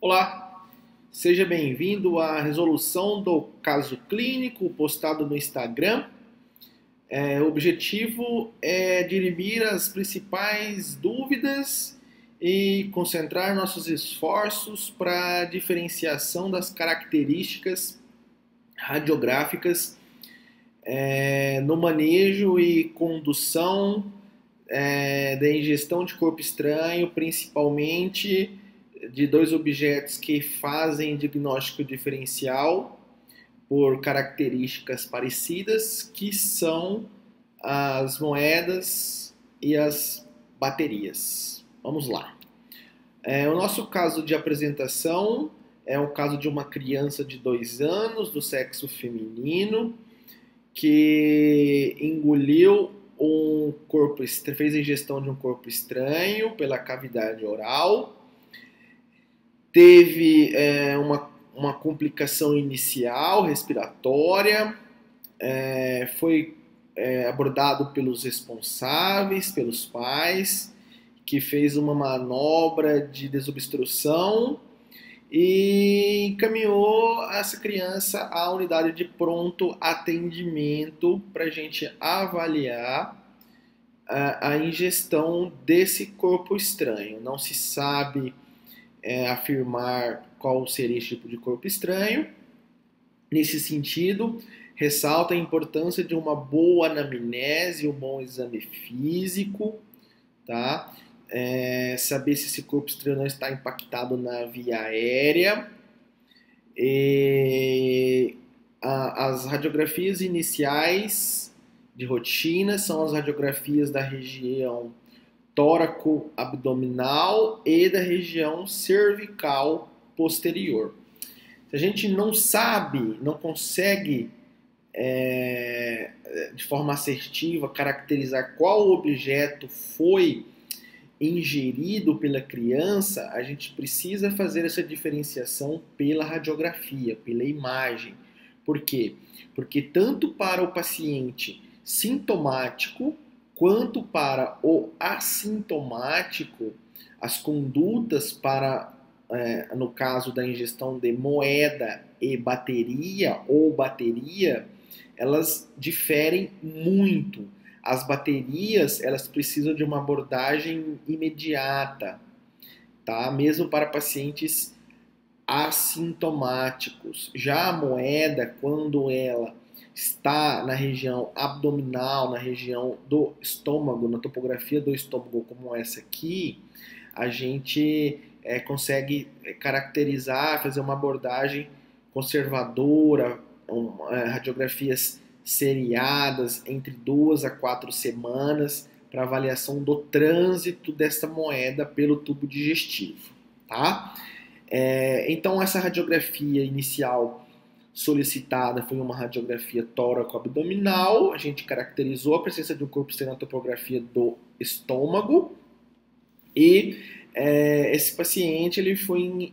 Olá, seja bem-vindo à resolução do caso clínico postado no Instagram. O objetivo é dirimir as principais dúvidas e concentrar nossos esforços para a diferenciação das características radiográficas no manejo e condução da ingestão de corpo estranho, principalmente de dois objetos que fazem diagnóstico diferencial por características parecidas, que são as moedas e as baterias. Vamos lá. O nosso caso de apresentação é o caso de uma criança de 2 anos, do sexo feminino, que engoliu fez a ingestão de um corpo estranho pela cavidade oral, teve uma complicação inicial respiratória, foi abordado pelos responsáveis, pelos pais, que fez uma manobra de desobstrução e encaminhou essa criança à unidade de pronto atendimento para a gente avaliar a ingestão desse corpo estranho. Não se sabe afirmar qual seria esse tipo de corpo estranho. Nesse sentido, ressalta a importância de uma boa anamnese, um bom exame físico, tá? Saber se esse corpo estranho não está impactado na via aérea. As radiografias iniciais de rotina são as radiografias da região tóraco-abdominal e da região cervical posterior. Se a gente não sabe, não consegue de forma assertiva caracterizar qual objeto foi ingerido pela criança, a gente precisa fazer essa diferenciação pela radiografia, pela imagem. Por quê? Porque tanto para o paciente sintomático quanto para o assintomático, as condutas para, no caso da ingestão de moeda e bateria ou bateria, elas diferem muito. As baterias, elas precisam de uma abordagem imediata, tá? Mesmo para pacientes assintomáticos. Já a moeda, quando ela está na região abdominal, na região do estômago, na topografia do estômago, como essa aqui, a gente consegue caracterizar, fazer uma abordagem conservadora, radiografias seriadas entre 2 a 4 semanas para avaliação do trânsito dessa moeda pelo tubo digestivo, tá? Então essa radiografia inicial solicitada foi uma radiografia tóraco-abdominal. A gente caracterizou a presença de um corpo estranho na topografia do estômago e esse paciente ele foi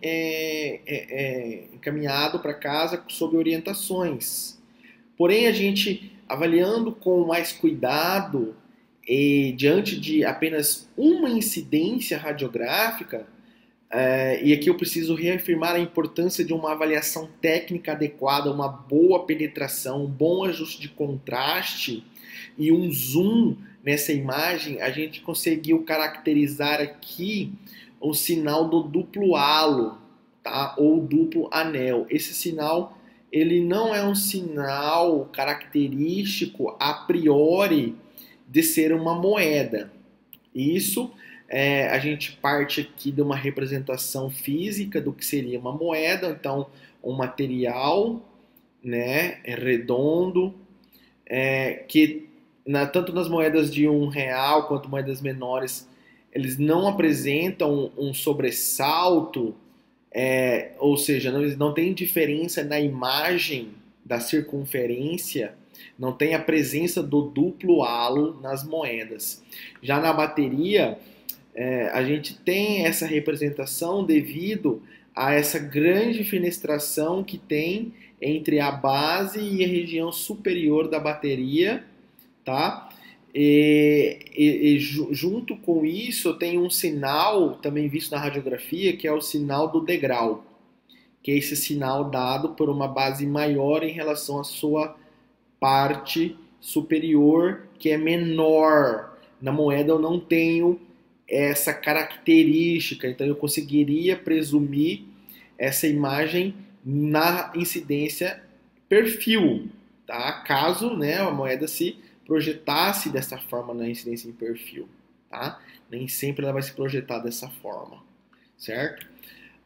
encaminhado para casa sob orientações. Porém, a gente, avaliando com mais cuidado e diante de apenas uma incidência radiográfica, e aqui eu preciso reafirmar a importância de uma avaliação técnica adequada, uma boa penetração, um bom ajuste de contraste e um zoom nessa imagem, a gente conseguiu caracterizar aqui o sinal do duplo halo, tá? Ou duplo anel. Esse sinal ele não é um sinal característico a priori de ser uma moeda. Isso a gente parte aqui de uma representação física do que seria uma moeda, então um material, né, redondo, que tanto nas moedas de R$1 quanto moedas menores, eles não apresentam um sobressalto, ou seja, não tem diferença na imagem da circunferência, não tem a presença do duplo halo nas moedas. Já na bateria, a gente tem essa representação devido a essa grande fenestração que tem entre a base e a região superior da bateria, tá? Junto com isso, eu tenho um sinal também visto na radiografia, que é o sinal do degrau, que é esse sinal dado por uma base maior em relação à sua parte superior, que é menor. Na moeda eu não tenho essa característica, então eu conseguiria presumir essa imagem na incidência perfil, tá? Caso, né, a moeda se projetasse dessa forma na incidência em perfil, tá? Nem sempre ela vai se projetar dessa forma, certo?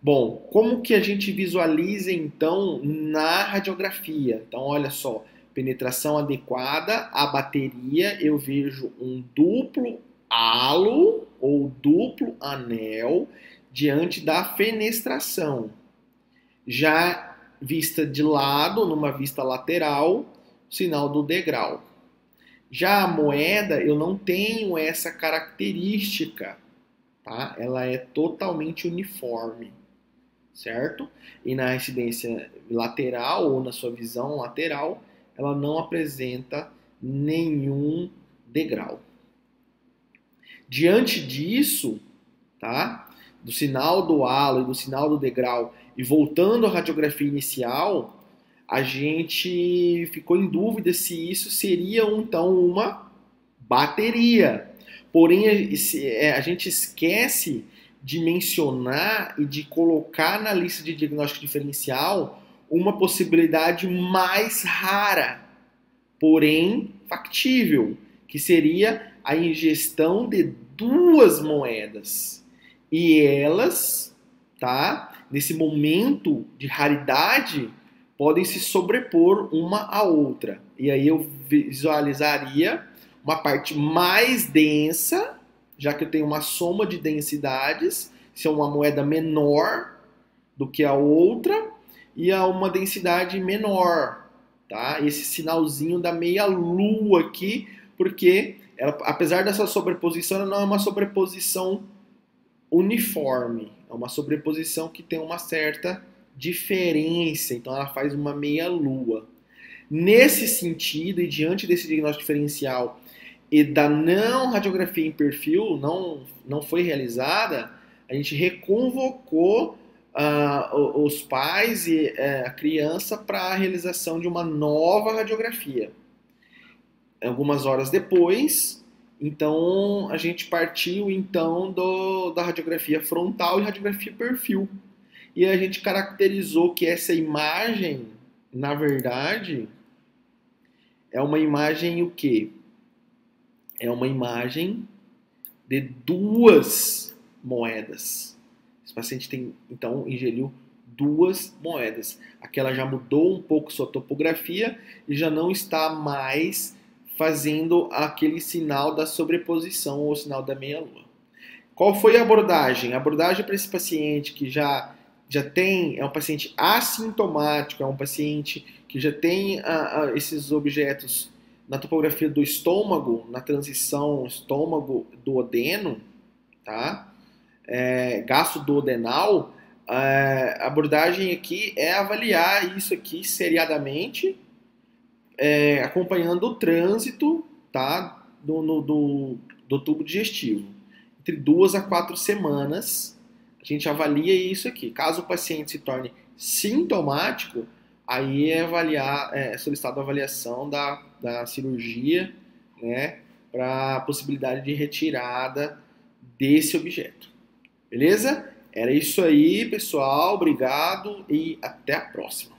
Bom, como que a gente visualiza então na radiografia? Então, olha só, penetração adequada à bateria, eu vejo um duplo halo ou duplo anel diante da fenestração. Já vista de lado, numa vista lateral, sinal do degrau. Já a moeda, eu não tenho essa característica, tá? Ela é totalmente uniforme, certo? E na incidência lateral ou na sua visão lateral, ela não apresenta nenhum degrau. Diante disso, tá? Do sinal do halo e do sinal do degrau, e voltando à radiografia inicial, a gente ficou em dúvida se isso seria então uma bateria. Porém, a gente esquece de mencionar e de colocar na lista de diagnóstico diferencial uma possibilidade mais rara, porém factível, que seria a ingestão de duas moedas. E elas, tá, nesse momento de raridade, podem se sobrepor uma à outra. E aí eu visualizaria uma parte mais densa, já que eu tenho uma soma de densidades, se é uma moeda menor do que a outra, e a uma densidade menor, tá? Esse sinalzinho da meia lua aqui, porque ela, apesar dessa sobreposição, ela não é uma sobreposição uniforme, é uma sobreposição que tem uma certa diferença, então ela faz uma meia lua. Nesse sentido, e diante desse diagnóstico diferencial e da não radiografia em perfil não foi realizada, a gente reconvocou os pais e a criança para a realização de uma nova radiografia. Algumas horas depois, então a gente partiu então da radiografia frontal e radiografia perfil. E a gente caracterizou que essa imagem, na verdade, é uma imagem o quê? É uma imagem de duas moedas. Esse paciente tem, então, ingeriu duas moedas. Aquela já mudou um pouco sua topografia e já não está mais fazendo aquele sinal da sobreposição ou sinal da meia-lua. Qual foi a abordagem? A abordagem para esse paciente que já tem, é um paciente assintomático, é um paciente que já tem esses objetos na topografia do estômago, na transição estômago-duodeno, tá? Gastroduodenal, a abordagem aqui é avaliar isso aqui seriadamente, acompanhando o trânsito, tá? do tubo digestivo. Entre 2 a 4 semanas, a gente avalia isso aqui. Caso o paciente se torne sintomático, aí é solicitada a avaliação da cirurgia, né, para a possibilidade de retirada desse objeto. Beleza? Era isso aí, pessoal. Obrigado e até a próxima.